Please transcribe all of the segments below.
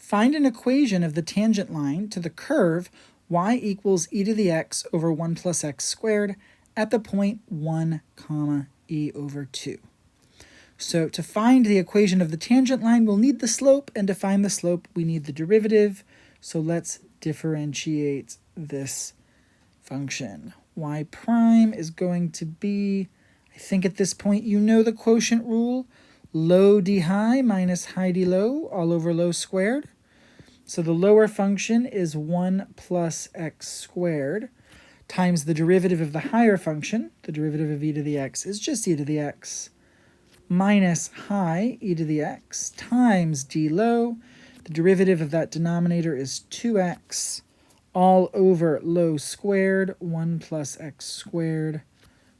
Find an equation of the tangent line to the curve y equals e to the x over 1 plus x squared at the point 1, comma, e over 2. So to find the equation of the tangent line, we'll need the slope, and to find the slope, we need the derivative. So let's differentiate this function. Y prime is going to be, I think at this point you know the quotient rule, low d high minus high d low all over low squared. So the lower function is 1 plus x squared times the derivative of the higher function. The derivative of e to the x is just e to the x minus high e to the x times d low. The derivative of that denominator is 2x all over low squared, 1 plus x squared,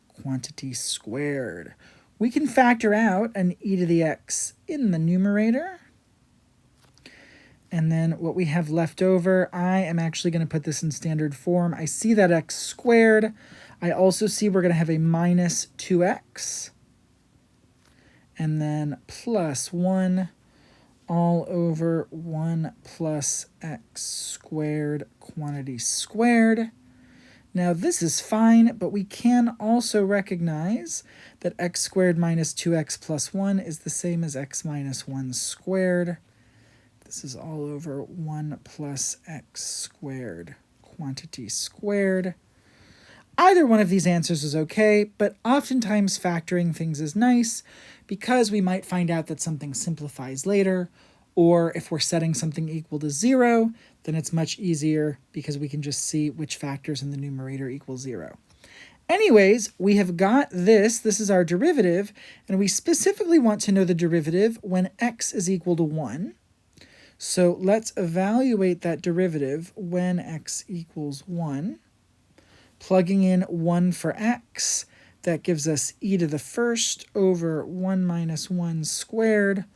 quantity squared. We can factor out an e to the x in the numerator. And then what we have left over, I am actually going to put this in standard form. I see that x squared. I also see we're going to have a minus 2x. And then plus 1 all over 1 plus x squared, quantity squared. Now this is fine, but we can also recognize that x squared minus 2x plus 1 is the same as x minus 1 squared. This is all over 1 plus x squared, quantity squared. Either one of these answers is okay, but oftentimes factoring things is nice because we might find out that something simplifies later, or if we're setting something equal to 0, then it's much easier because we can just see which factors in the numerator equal 0. Anyways, we have got this. This is our derivative, and we specifically want to know the derivative when x is equal to 1. So let's evaluate that derivative when x equals 1. Plugging in 1 for x, that gives us e to the first over 1 minus 1 squared,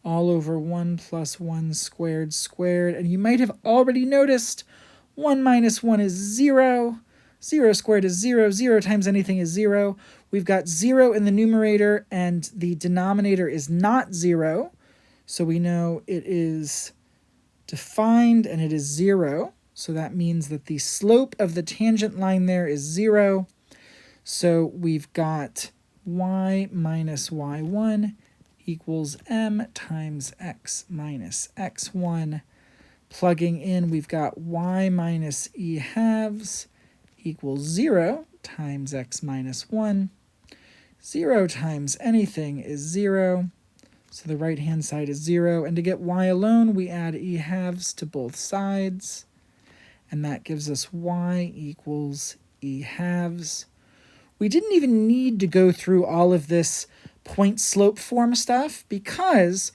all over 1 plus 1 squared squared. And you might have already noticed 1 minus 1 is 0. 0 squared is 0. 0 times anything is 0. We've got 0 in the numerator, and the denominator is not 0. So we know it is defined and it is 0. So that means that the slope of the tangent line there is 0. So we've got y minus y1 equals m times x minus x1. Plugging in, we've got y minus e halves equals 0 times x minus 1. 0 times anything is 0. So the right-hand side is 0. And to get y alone, we add e halves to both sides. And that gives us y equals e halves. We didn't even need to go through all of this point slope form stuff because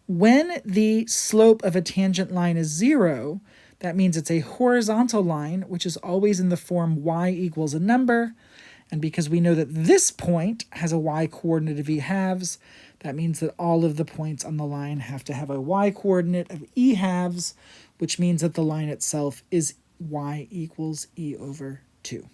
when the slope of a tangent line is 0, that means it's a horizontal line, which is always in the form y equals a number. And because we know that this point has a y coordinate of e halves, that means that all of the points on the line have to have a y coordinate of e halves, which means that the line itself is y equals e over 2.